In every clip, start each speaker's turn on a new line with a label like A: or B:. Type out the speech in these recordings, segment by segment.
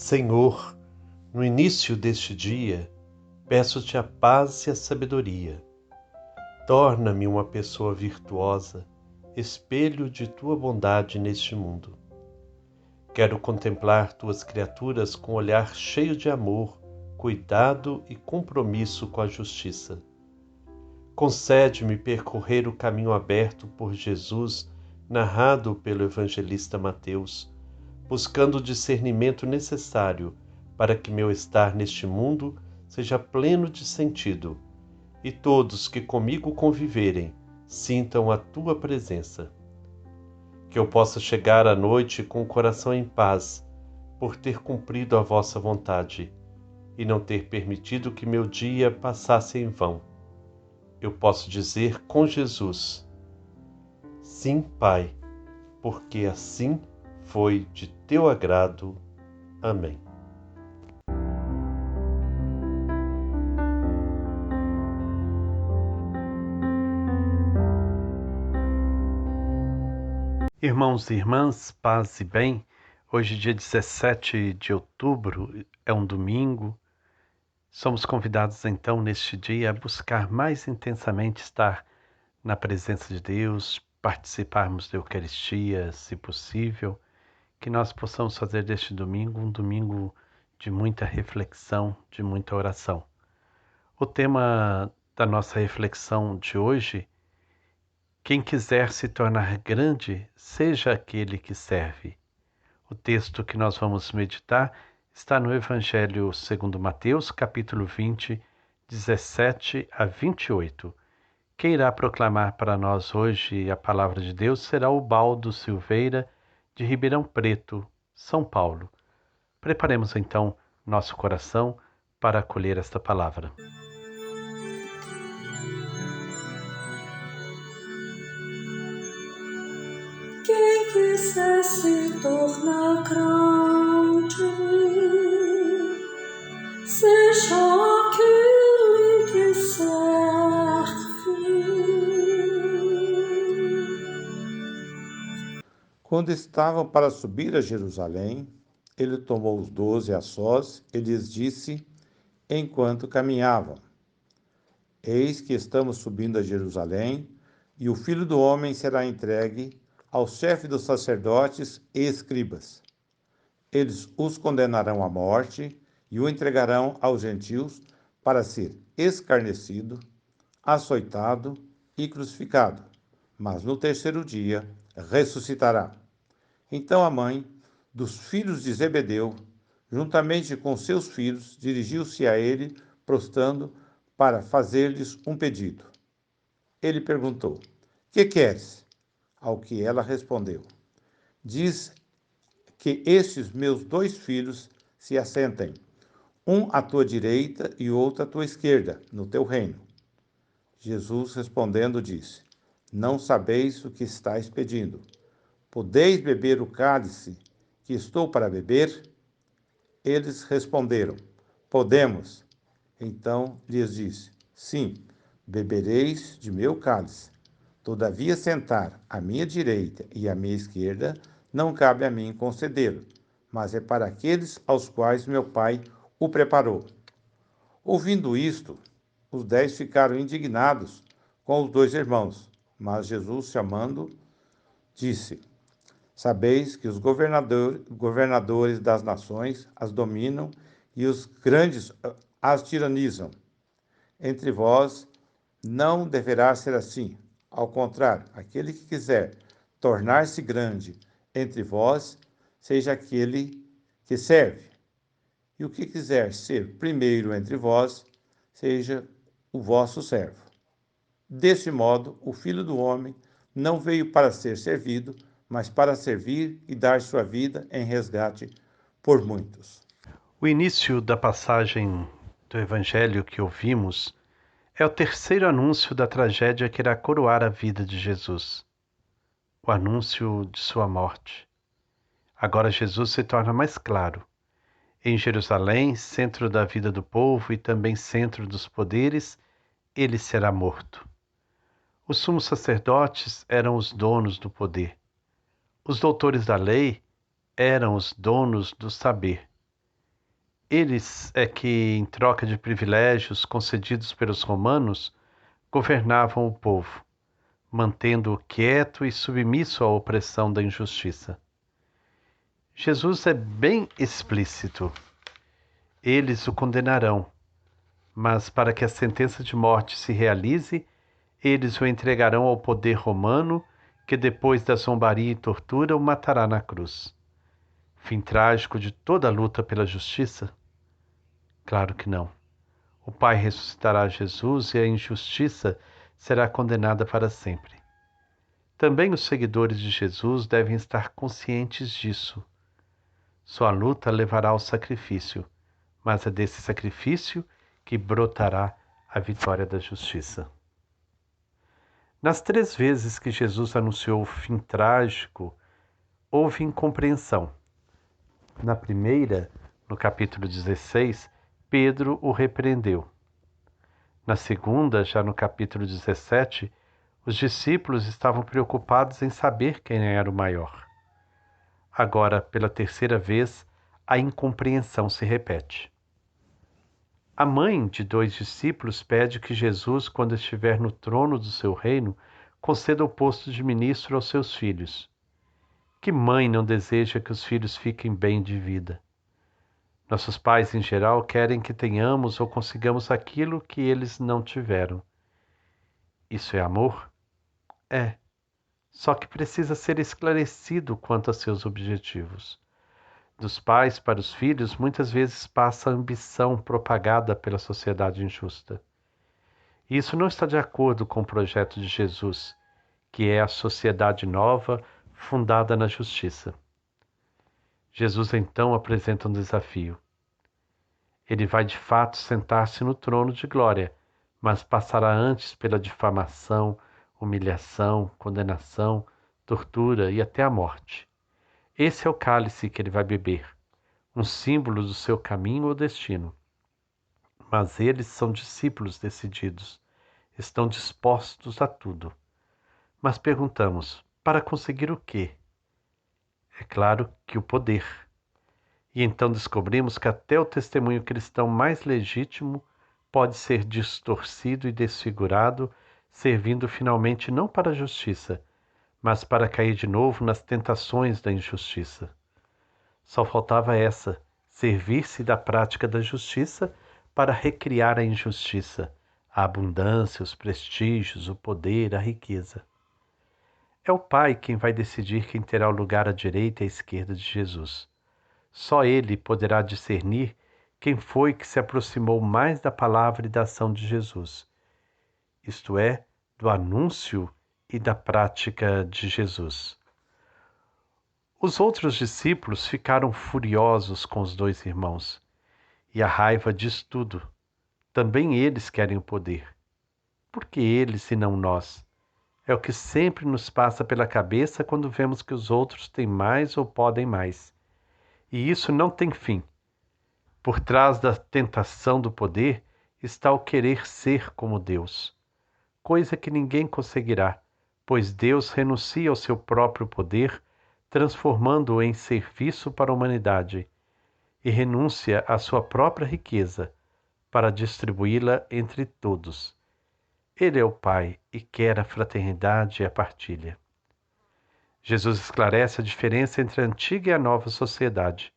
A: Senhor, no início deste dia, peço-te a paz e a sabedoria. Torna-me uma pessoa virtuosa, espelho de tua bondade neste mundo. Quero contemplar tuas criaturas com olhar cheio de amor, cuidado e compromisso com a justiça. Concede-me percorrer o caminho aberto por Jesus, narrado pelo evangelista Mateus, buscando o discernimento necessário para que meu estar neste mundo seja pleno de sentido e todos que comigo conviverem sintam a tua presença. Que eu possa chegar à noite com o coração em paz, por ter cumprido a vossa vontade e não ter permitido que meu dia passasse em vão. Eu posso dizer com Jesus: sim, Pai, porque assim foi de teu agrado. Amém. Irmãos e irmãs, paz e bem, hoje dia 17 de outubro, é um domingo. Somos convidados então neste dia a buscar mais intensamente estar na presença de Deus, participarmos da Eucaristia, se possível, que nós possamos fazer deste domingo um domingo de muita reflexão, de muita oração. O tema da nossa reflexão de hoje: quem quiser se tornar grande, seja aquele que serve. O texto que nós vamos meditar está no Evangelho segundo Mateus, capítulo 20, 17 a 28. Quem irá proclamar para nós hoje a palavra de Deus será o Baldo Silveira, de Ribeirão Preto, São Paulo. Preparemos então nosso coração para acolher esta palavra.
B: Quem quiser se tornar grande, seja aquele que serve.
C: Quando estavam para subir a Jerusalém, ele tomou os 12 a sós e lhes disse, enquanto caminhavam: Eis que estamos subindo a Jerusalém, e o Filho do Homem será entregue ao chefe dos sacerdotes e escribas. Eles os condenarão à morte e o entregarão aos gentios para ser escarnecido, açoitado e crucificado. Mas no terceiro dia ressuscitará. Então a mãe dos filhos de Zebedeu, juntamente com seus filhos, dirigiu-se a ele, prostrando, para fazer-lhes um pedido. Ele perguntou: Que queres? Ao que ela respondeu: Diz que estes meus 2 filhos se assentem, um à tua direita e outro à tua esquerda, no teu reino. Jesus respondendo disse: Não sabeis o que estáis pedindo. Podeis beber o cálice que estou para beber? Eles responderam: Podemos. Então lhes disse: Sim, bebereis de meu cálice. Todavia, sentar à minha direita e à minha esquerda não cabe a mim concedê-lo, mas é para aqueles aos quais meu Pai o preparou. Ouvindo isto, os 10 ficaram indignados com os 2 irmãos, mas Jesus, chamando, disse: Sabeis que os governadores das nações as dominam e os grandes as tiranizam. Entre vós não deverá ser assim. Ao contrário, aquele que quiser tornar-se grande entre vós, seja aquele que serve. E o que quiser ser primeiro entre vós, seja o vosso servo. Deste modo, o Filho do Homem não veio para ser servido, mas para servir e dar sua vida em resgate por muitos.
A: O início da passagem do Evangelho que ouvimos é o terceiro anúncio da tragédia que irá coroar a vida de Jesus, o anúncio de sua morte. Agora Jesus se torna mais claro. Em Jerusalém, centro da vida do povo e também centro dos poderes, ele será morto. Os sumos sacerdotes eram os donos do poder. Os doutores da lei eram os donos do saber. Eles é que, em troca de privilégios concedidos pelos romanos, governavam o povo, mantendo-o quieto e submisso à opressão da injustiça. Jesus é bem explícito. Eles o condenarão, mas para que a sentença de morte se realize, eles o entregarão ao poder romano, que depois da zombaria e tortura o matará na cruz. Fim trágico de toda a luta pela justiça? Claro que não. O Pai ressuscitará Jesus e a injustiça será condenada para sempre. Também os seguidores de Jesus devem estar conscientes disso. Sua luta levará ao sacrifício, mas é desse sacrifício que brotará a vitória da justiça. Nas 3 vezes que Jesus anunciou o fim trágico, houve incompreensão. Na primeira, no capítulo 16, Pedro o repreendeu. Na segunda, já no capítulo 17, os discípulos estavam preocupados em saber quem era o maior. Agora, pela 3ª vez, a incompreensão se repete. A mãe de 2 discípulos pede que Jesus, quando estiver no trono do seu reino, conceda o posto de ministro aos seus filhos. Que mãe não deseja que os filhos fiquem bem de vida? Nossos pais, em geral, querem que tenhamos ou consigamos aquilo que eles não tiveram. Isso é amor? É. Só que precisa ser esclarecido quanto a seus objetivos. Dos pais para os filhos, muitas vezes passa a ambição propagada pela sociedade injusta. E isso não está de acordo com o projeto de Jesus, que é a sociedade nova fundada na justiça. Jesus então apresenta um desafio. Ele vai de fato sentar-se no trono de glória, mas passará antes pela difamação, humilhação, condenação, tortura e até a morte. Esse é o cálice que ele vai beber, um símbolo do seu caminho ou destino. Mas eles são discípulos decididos, estão dispostos a tudo. Mas perguntamos, para conseguir o quê? É claro que o poder. E então descobrimos que até o testemunho cristão mais legítimo pode ser distorcido e desfigurado, servindo finalmente não para a justiça, mas para cair de novo nas tentações da injustiça. Só faltava essa, servir-se da prática da justiça para recriar a injustiça, a abundância, os prestígios, o poder, a riqueza. É o Pai quem vai decidir quem terá o lugar à direita e à esquerda de Jesus. Só Ele poderá discernir quem foi que se aproximou mais da palavra e da ação de Jesus, isto é, do anúncio e da prática de Jesus. Os outros discípulos ficaram furiosos com os 2 irmãos, e a raiva diz tudo. Também eles querem o poder. Por que eles e não nós? É o que sempre nos passa pela cabeça quando vemos que os outros têm mais ou podem mais. E isso não tem fim. Por trás da tentação do poder está o querer ser como Deus, coisa que ninguém conseguirá, pois Deus renuncia ao seu próprio poder, transformando-o em serviço para a humanidade, e renuncia à sua própria riqueza para distribuí-la entre todos. Ele é o Pai e quer a fraternidade e a partilha. Jesus esclarece a diferença entre a antiga e a nova sociedade.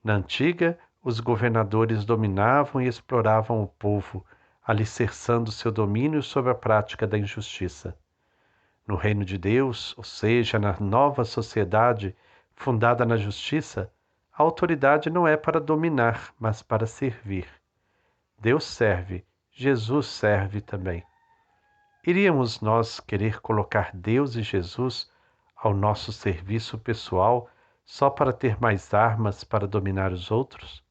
A: Na antiga, os governadores dominavam e exploravam o povo, alicerçando seu domínio sobre a prática da injustiça. No reino de Deus, ou seja, na nova sociedade fundada na justiça, a autoridade não é para dominar, mas para servir. Deus serve, Jesus serve também. Iríamos nós querer colocar Deus e Jesus ao nosso serviço pessoal só para ter mais armas para dominar os outros?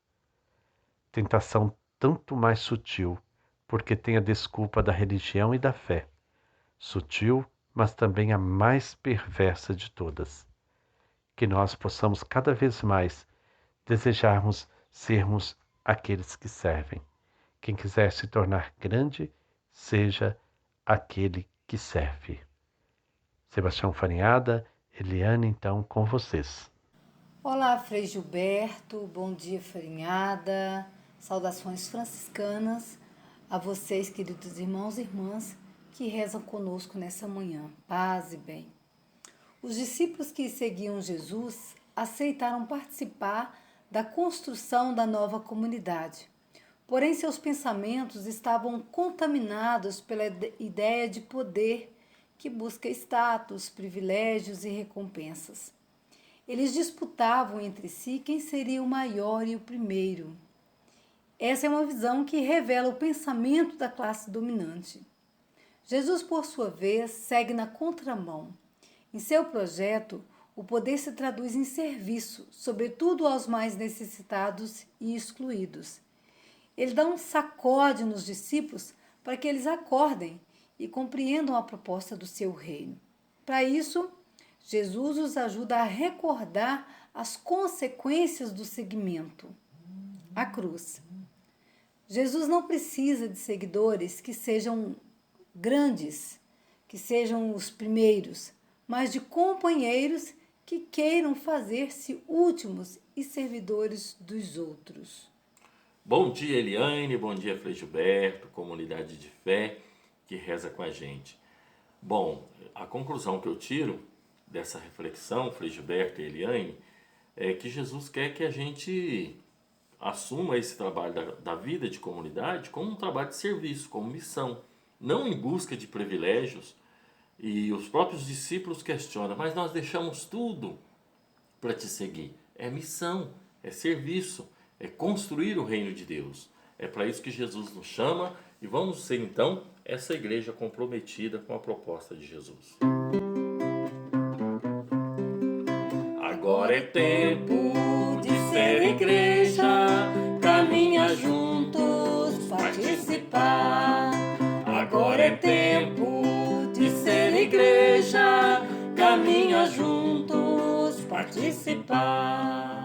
A: Tentação tanto mais sutil, porque tem a desculpa da religião e da fé. Sutil, mas também a mais perversa de todas. Que nós possamos cada vez mais desejarmos sermos aqueles que servem. Quem quiser se tornar grande, seja aquele que serve. Sebastião Farinhada, Eliane, então, com vocês.
D: Olá, Frei Gilberto, bom dia, farinhada, saudações franciscanas a vocês, queridos irmãos e irmãs, que rezam conosco nessa manhã. Paz e bem. Os discípulos que seguiam Jesus aceitaram participar da construção da nova comunidade. Porém, seus pensamentos estavam contaminados pela ideia de poder que busca status, privilégios e recompensas. Eles disputavam entre si quem seria o maior e o primeiro. Essa é uma visão que revela o pensamento da classe dominante. Jesus, por sua vez, segue na contramão. Em seu projeto, o poder se traduz em serviço, sobretudo aos mais necessitados e excluídos. Ele dá um sacode nos discípulos para que eles acordem e compreendam a proposta do seu reino. Para isso, Jesus os ajuda a recordar as consequências do seguimento. A cruz. Jesus não precisa de seguidores que sejam grandes, que sejam os primeiros, mas de companheiros que queiram fazer-se últimos e servidores dos outros.
E: Bom dia, Eliane, bom dia, Frei Gilberto, comunidade de fé que reza com a gente. Bom, a conclusão que eu tiro dessa reflexão, Frei Gilberto e Eliane, é que Jesus quer que a gente assuma esse trabalho da vida de comunidade como um trabalho de serviço, como missão, não em busca de privilégios. E os próprios discípulos questionam, mas nós deixamos tudo para te seguir. É missão, é serviço, é construir o reino de Deus. É para isso que Jesus nos chama e vamos ser então essa igreja comprometida com a proposta de Jesus. Agora é tempo de ser igreja, caminha juntos, participar. Agora é tempo de ser igreja, caminha juntos, participar.